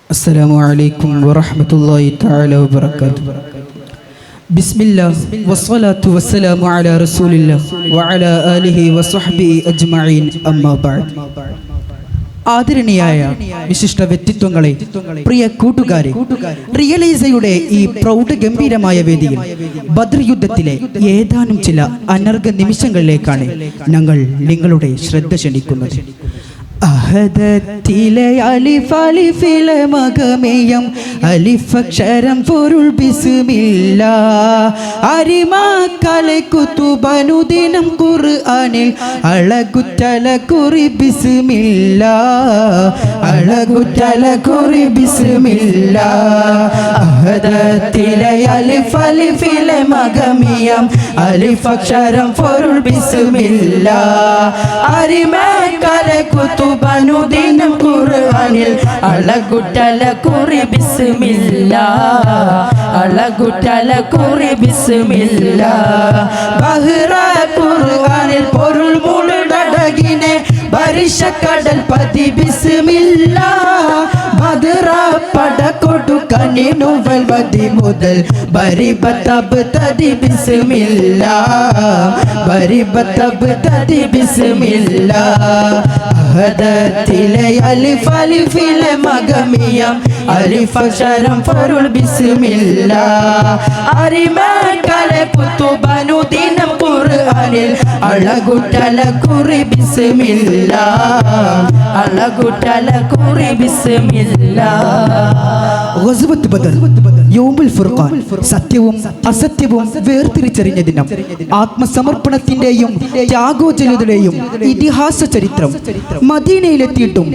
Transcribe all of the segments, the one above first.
السلام عليكم ورحمة الله تعالى وبركاته. بسم الله والصلاة والسلام على رسول الله وعلى آله وصحبه أجمعين أما بعد. ആദരണീയായ വിശിഷ്ട വ്യക്തിത്വങ്ങളെ, പ്രിയ കൂട്ടുകാരെ, റിയലൈസയുടെ ഈ പ്രൗഢഗംഭീരമായ വേദിയിൽ ബദ്ർ യുദ്ധത്തിലെ ഏതാനും ചില അനർഘ നിമിഷങ്ങളിലേക്കാണ് ഞങ്ങൾ നിങ്ങളുടെ ശ്രദ്ധ ക്ഷണിക്കുന്നത്. അഹദത്തിലെ അലിഫിലെ മകമേയം അലിഫക്ഷരം പൊരുൾ ബിസ്മില്ലാ അരിമാക്കലെ കുതുബനുദിനം ഖുർആനിൽ അളകുറ്റല കുറി ബിസ്മില്ലാ അളകുറ്റല കുറി ബിസ്മില്ലാ അഹദത്തിലെ അലിഫിലെ മകമേയം അലിഫക്ഷരം പൊരുൾ ബിസ്മില്ലാ അരിമാക്കലെ ബനുദിനം ഖുർആനിൽ അളകുറ്റല കുറി ബിസ്മില്ലാ അളകുറ്റല കുറി ബിസ്മില്ലാ ബഹ്റ ഖുർആനിൽ പൊരുൾ മുഴുടടകിനെ ബരിശക്കടൽ പതി ബിസ്മില്ലാ ബദ്ര പടകൊടുക്കനിനു വൽവതി മുതൽ ബരിബതബ് തതി ബിസ്മില്ലാ ബരിബതബ് തതി ബിസ്മില്ലാ അഹദത്തിലെ അലിഫിലെ മകമിയം അലിഫക്ഷരം പൊരുൾ ബിസ്മില്ലാ അരിമക്കലെ കുതുബനുദിനം ഖുർആനിൽ അളകുറ്റല കുറി ബിസ്മില്ലാ അളകുറ്റല കുറി ബിസ്മില്ലാ. ഗസ്വത്ത് ബദർ, യൗമുൽ ഫുർഖാൻ, സത്യവും അസത്യവും വേർതിരിച്ചറിഞ്ഞ ദിനം. ആത്മസമർപ്പണത്തിന്റെയും ത്യാഗോജ്വലതയുടെയും ഇതിഹാസ ചരിത്രം. മദീനയിലെത്തിയിട്ടും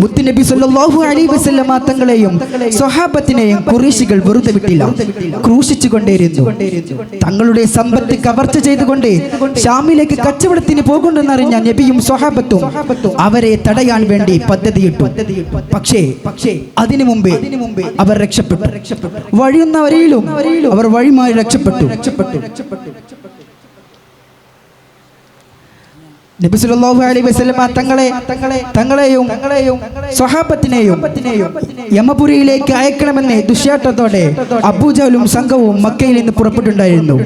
മുത്തുനബി സല്ലല്ലാഹു അലൈഹി വസല്ലമ തങ്ങളെയും സ്വഹാബത്തിനെയും ഖുറൈശികൾ വെറുതെ വിട്ടില്ല. ക്രൂശിച്ചുകൊണ്ടേയിരുന്നു. തങ്ങളുടെ സമ്പത്ത് കവർച്ച ചെയ്തുകൊണ്ട് ഷാമിലേക്ക് കച്ചവടത്തിന് പോകുന്നെന്നറിഞ്ഞ നബിയും സ്വഹാബത്തും അവരെ തടയാൻ വേണ്ടി പദ്ധതിയിട്ടു. പക്ഷേ അതിനു മുമ്പേ അവർ രക്ഷപ്പെട്ടു. വഴിയുന്നവരെയും അവർ വഴിമായി രക്ഷപ്പെട്ടു. നബി സല്ലല്ലാഹു അലൈഹി വസല്ലമ തങ്ങളെയും സ്വഹാബത്തിനെയും യമപുരിയിലേക്ക് അയക്കണമെന്ന് ദുശ്ശാഠ്യത്തോടെ അബൂജഹലും സംഘവും മക്കയിൽ നിന്ന് പുറപ്പെട്ടുണ്ടായിരുന്നു.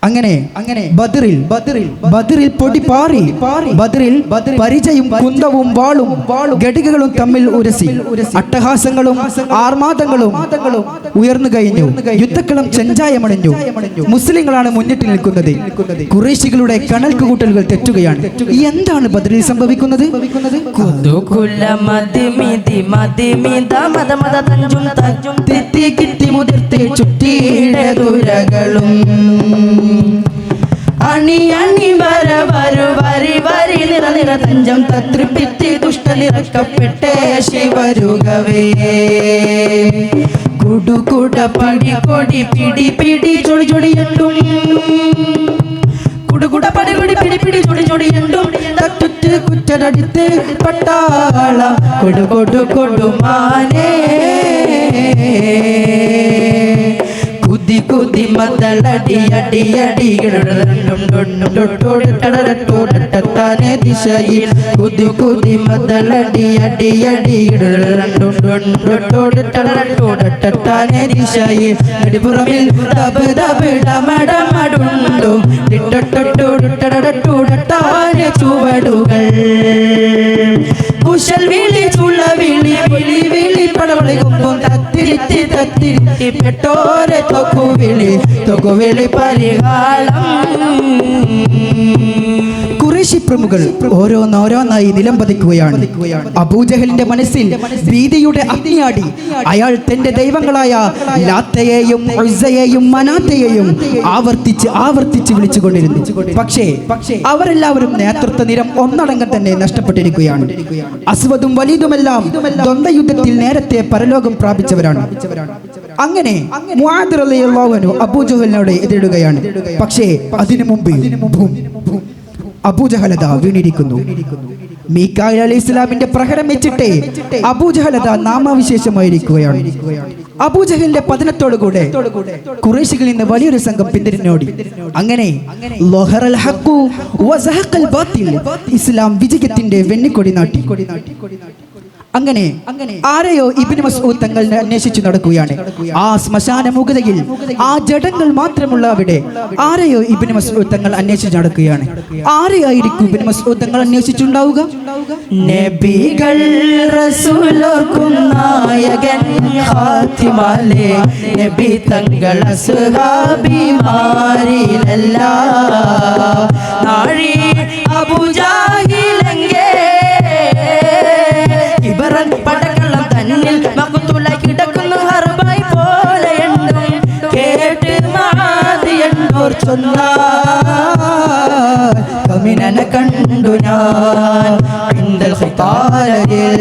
അങ്ങനെ ബദറിൽ പൊടി പാറി. ബദറിൽ പരിചയും കുന്തവും വാളും ഘടികകളും തമ്മിൽ ഉരസി. അട്ടഹാസങ്ങളും ആർമാദങ്ങളും ഉയർന്നു കഴിഞ്ഞു. യുദ്ധക്കളം ചെഞ്ചായമണിഞ്ഞു. മുസ്ലിങ്ങളാണ് മുന്നിട്ട് നിൽക്കുന്നത്. ഖുറൈശികളുടെ കണൽക്ക് കൂട്ടലുകൾ തെറ്റുകയാണ്. എന്താണ് ബദറിൽ സംഭവിക്കുന്നത്? അണി അണി വര വരു വരി വരി നിറ നിറ തഞ്ചം തത്രിപ്പിത്തി ദുഷ്ടനിറക്കപ്പെട്ടേ ശിവരുകവേ കുടുകുട പടി കൊടി പിടി പിടി ചൊടി ചൊടിയണ്ടും കുടുകുട പടി കൊടി പിടി പിടി ചൊടി ചൊടിയണ്ടും തട്ടുറ്റ് കുറ്റടടിത്ത് പട്ടാള കൊടുകൊടു കൊടുമാനേ കുതി കുതി മതളടി അടി അടി തൊട്ടോടത്താനെ ദിശയിൽ കുതി കുതി മതളടി അടി അടി തൊട്ടോടത്താനെ ദിശയിൽ അടിപുറമിൽ തബ് തബിടമടമടുണ്ടോ തൊട്ടോടത്താനെ ചുവടുകൾ കുശൽ വിളി ചുള്ള വിളി വിളി വിളി പടവളികുമ്പം തത്തിരിത്തി തത്തിരിത്തി പെട്ടോരെ തൊക്കുവിളി പരിഹാളം. ഖുറൈശി പ്രമുഖർ ഓരോന്നോരോന്നായി നിലംപതിക്കുകയാണ്. അബൂജഹലിന്റെ മനസ്സിൽ ഭീതിയുടെ അഗ്നിയാടി. അയാൾ തന്റെ ദൈവങ്ങളായ ലാത്തയെയും ഉസ്സയെയും മനാത്തയെയും ആവർത്തിച്ച് വിളിച്ചുകൊണ്ടിരുന്നു. പക്ഷേ അവരെല്ലാവരും നേതൃത്വ നിരം ഒന്നടങ്കം തന്നെ നഷ്ടപ്പെട്ടിരിക്കുകയാണ്. അസ്വദും വലീദുമെല്ലാം ദ്വന്ദ്വയുദ്ധത്തിൽ നേരത്തെ പരലോകം പ്രാപിച്ചവരാണ്. അങ്ങനെ മുആദ് റളിയല്ലാഹു അൻഹു അബൂജഹലിനോട് എതിരിടുകയാണ്. പക്ഷേ അതിനു മുമ്പ് അബൂജഹലത വീണിരിക്കുന്നു. മീകായിൽ അലൈഹിസ്സലാമിന്റെ പ്രഹരം വെച്ചിട്ട് അബൂജഹലത നാമാവിശേഷമായിരിക്കുകയാണ്. അബൂജഹലിന്റെ പതനത്തോടുകൂടെ ഖുറൈശികളിൽ നിന്ന് വലിയൊരു സംഘം പിന്തിരിഞ്ഞോടി. അങ്ങനെ ലഹറൽ ഹഖു വസഹഖൽ ബാത്തിൽ, ഇസ്ലാം വിജയത്തിന്റെ വെണ്ണിക്കൊടി നാട്ടി. അങ്ങനെ ആരെയോ ഇബ്നു മസ്ഊദ് തങ്ങൾ അന്വേഷിച്ചു നടക്കുകയാണ്. ആ ശ്മശാന മുഖതയിൽ ആ ജഡങ്ങൾ മാത്രമുള്ള അവിടെ ആരെയോ ഇബ്നു മസ്ഊദ് തങ്ങൾ അന്വേഷിച്ചു നടക്കുകയാണ്. ആരെയായിരിക്കും ഇബ്നു മസ്ഊദ് തങ്ങൾ അന്വേഷിച്ചുണ്ടാവുക? നബികൾ റസൂലോർക്കും നായകൻ ഖാതിമാലേ നബി തങ്ങൾ അസ്ഹാബിമാരിലല്ല നാഴി അബൂജാഹിലങ്കേ ഇബറൻ പടക്കള്ളം തന്നിൽ മഖ്തുലായി കിടക്കുന്നു ഹർബായി പോലെ എണ്ണും കേട്ട് മാതി എണ്ണോർ ചൊന്നാൽ കമിനന കണ്ടു ഞാൻ ഇൻദൽ ഖിതാലിൽ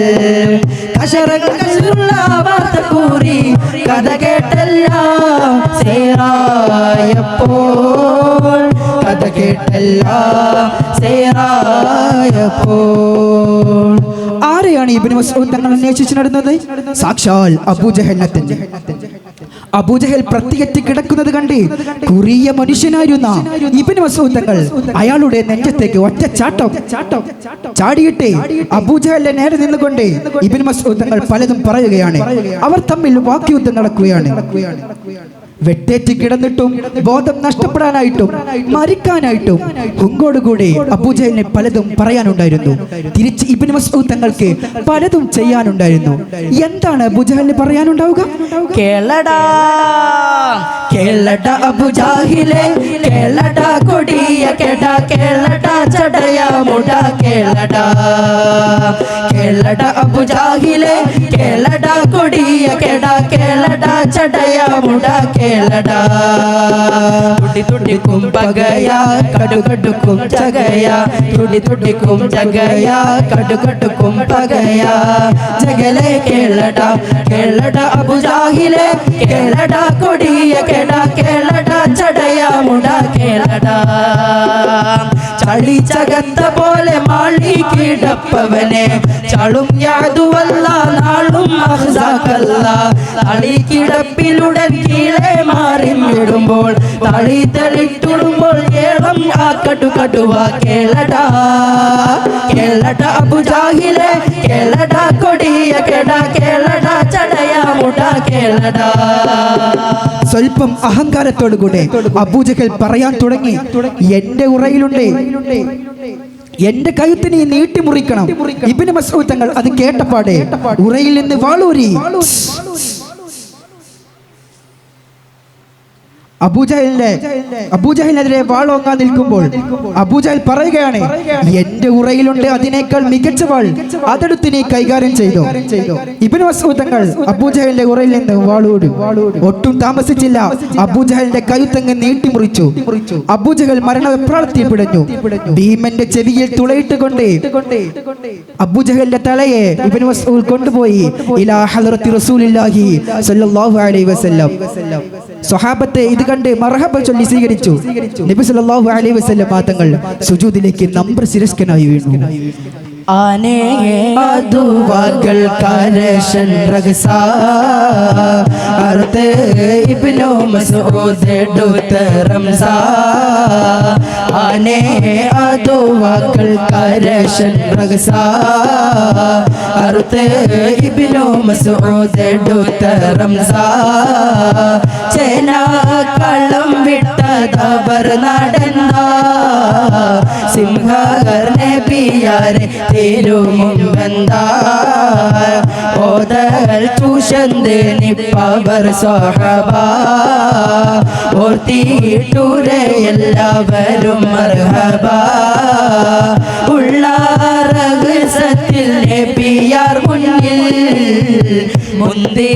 കശറകളുള്ള വാർത്ത കൂറി കഥ കേട്ടെല്ലാം സേറായപ്പോൾ കഥ കേട്ടെല്ലാം സേറായപ്പോൾ. ആരെയാണ് ഇബ്നു മസ്ഊദ് തങ്ങൾ അന്വേഷിച്ചു നടന്നത്? സാക്ഷാൽ അബൂജഹലിനെ തന്നെ. അബൂജഹൽ പ്രതിയറ്റ് കിടക്കുന്നത് കണ്ട് കുറിയ മനുഷ്യനായിരുന്ന ഇബ്നു മസ്ഊദ് തങ്ങൾ അയാളുടെ നെഞ്ചത്തേക്ക് ഒറ്റ ചാട്ടം ചാടിയിട്ട് അബൂജഹലിന്റെ നേരെ നിന്നുകൊണ്ട് ഇബ്നു മസ്ഊദ് തങ്ങൾ പലതും പറയുകയാണ്. അവർ തമ്മിൽ വാക്യുദ്ധം നടക്കുകയാണ്. വെട്ടേറ്റ് കിടന്നിട്ടും ബോധം നഷ്ടപ്പെടാനായിട്ടും മരിക്കാനായിട്ടും ഹുങ്കോടുകൂടി അബൂജഹലിന് പലതും പറയാനുണ്ടായിരുന്നു. തിരിച്ച് ഇബ്നു മസ്ഊദ് തങ്ങൾക്ക് പലതും ചെയ്യാനുണ്ടായിരുന്നു. എന്താണ് അബൂജഹലിന് പറയാനുണ്ടാവുക? കേളടാ കേളട അബൂജാഹിലെ കേളട കൊടിയ കേട കേളട ചടയ മുട കേളട കേളട അബൂജാഹിലെ കേളട കൊടിയ കേട കേളട ചടയ മുട കേളട തുടി തുടിക്കും പകയ കടുകടുക്കും ചകയ തുടി തുടിക്കും ജഗയ കടുകടുക്കും പകയ ജഗലെ കേളട കേളട അബൂജാഹിലെ കേളട കൊടിയ കേട കേളട ചടയ മുട കേളട ചളി ചകത്ത പോലെ മാളി കിടപ്പവനെ ചളും യാതുവല്ല നാളും അഹ്സാക്കല്ല തളി കിടപ്പിലുടൻ കീഴെ മാറി വിടുമ്പോൾ തളി തെളിട്ടുടുമ്പോൾ കേളം ആ കടുകടുവ കേളട കേളട അബൂജാഹിലെ കേളട കൊടിയ കേട കേളട ചടയ മുട കേളട. സ്വല്പം അഹങ്കാരത്തോടുകൂടെ അബൂജഹൽ പറയാൻ തുടങ്ങി, എന്റെ ഉറയിലുണ്ട്, എന്റെ കഴുത്തിന് നീട്ടി മുറിക്കണം. ഇബ്നു മസ്ഊദ് തങ്ങൾ അത് കേട്ടപ്പാടെ ഉറയിൽ നിന്ന് വാളൂരി അബൂജഹലിനെതിരെ വാളോങ്ങാൻ നിൽക്കുമ്പോൾ അബൂജഹൽ പറയുകയാണ്, എന്റെ ഉറയിലുണ്ട് അതിനേക്കാൾ മികച്ച വാൾ, അതെടുത്ത് നീ കൈകാര്യം ചെയ്തോ. ഇബ്നു മസ്ഊദ് തങ്ങൾ അബൂജഹലിന്റെ ഉറയിൽ നിന്ന് വാളൂടി. ഒട്ടും താമസിച്ചില്ല, അബൂജഹലിന്റെ കഴുത്തങ്ങ് നീട്ടിമുറിച്ചു. അബൂജഹൽ മരണവെപ്രാളത്തിൽ പിടഞ്ഞു. ഭീമന്റെ ചെവിയിൽ തുളയിട്ടുകൊണ്ട് അബൂജഹലിന്റെ തലയെ ഇബ്നു മസ്ഊദ് കൊണ്ടുപോയി ഇലാ ഹളറത്തി റസൂലില്ലാഹി സ്വല്ലല്ലാഹു അലൈഹി വസല്ലം. സ്വഹാബത്തെ ഇത് കണ്ട് മർഹബ ചൊല്ലി സ്വീകരിച്ചു. നബി സല്ലല്ലാഹു അലൈഹി വസല്ലം തങ്ങൾ സുജൂദിലേക്ക് നമ്ര ശിരസ്കനായി വീണു. ആനേ അദുവകൾ കരശൻ റഗ്സാ അർത്തെ ഇബ്നു മസ്ഊദ് ദുത റംസാ ആനേ അദുവകൾ കരശൻ റഗ്സാ അർത്തെ ഇബ്നു മസ്ഊദ് ദുത റംസാ ചേന കള്ളം വിട്ടതവർ നടന്നാ സിംഹകർണെ പിയാരെ തിരുമുമ്പന്ത ഓതൽ ചൂഷന്ത് നിപ്പവർ സ്വഹബ ഓർത്തിട്ടൂരെ എല്ലാവരും മർഹബ ഉള്ള രഹസ്യത്തിൽ നബിയാർ മുന്നിൽ മുന്തി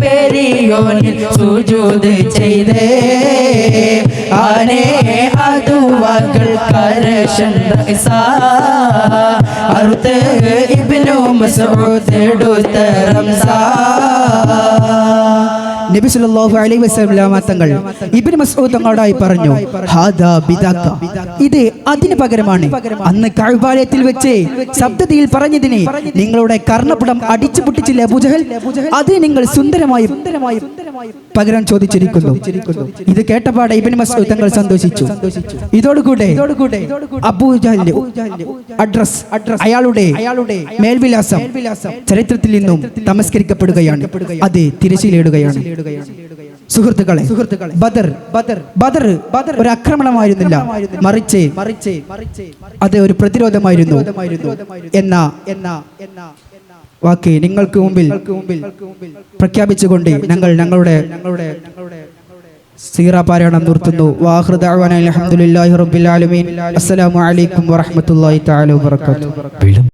പെരിയോനിൽ സുജൂദ് ചെയ്തേ ആനേ അദുവകൾ കരശൻ റഗ്സാ അർത്തെ ഇബ്നു മസ്ഊദ് ദുത റംസാ. നബി സല്ലല്ലാഹു അലൈഹി വസല്ലം തങ്ങൾ ഇബ്നു മസ്ഊദ് തങ്ങളോടായി പറഞ്ഞു, ഹാദാ ബിദാക, ഇത് അതിന് പകരമാണ് അന്ന് കഅബാലയത്തിൽ വെച്ച് ശബ്ദത്തിൽ പറഞ്ഞതിനെ നിങ്ങളുടെ കർണപുടം അടിച്ചു പൊട്ടിച്ചില്ല അബൂജഹൽ, അത് നിങ്ങൾ സുന്ദരമായി പകരം ചോദിച്ചിരിക്കുന്നു. ഇത് കേട്ടപാടെ ഇബ്നു മസ്ഊദ് തങ്ങൾ സന്തോഷിച്ചു. ഇതോടുകൂടെ അബൂജഹലിന്റെ അഡ്രസ്, അയാളുടെ മേൽവിലാസം ചരിത്രത്തിൽ നിന്നും തമസ്കരിക്കപ്പെടുകയാണ്. അത് തിരശ്ശീലയിടുകയാണ്. സുഹൃത്തുക്കളെ, ബദർ ഒരു ആക്രമണമായിരുന്നില്ല, മറിച്ച് അത് ഒരു പ്രതിരോധമായിരുന്നു എന്ന വാക്ക് നിങ്ങൾക്ക് മുമ്പിൽ പ്രഖ്യാപിച്ചുകൊണ്ട് ഞങ്ങളുടെ സീറ പാരായണം നിർത്തുന്നു. വാഖിറു ദഅ്വാനാ അൽഹംദുലില്ലാഹി റബ്ബിൽ ആലമീൻ. അസ്സലാമു അലൈക്കും വറഹ്മത്തുള്ളാഹി തആല വബറകാതുഹു.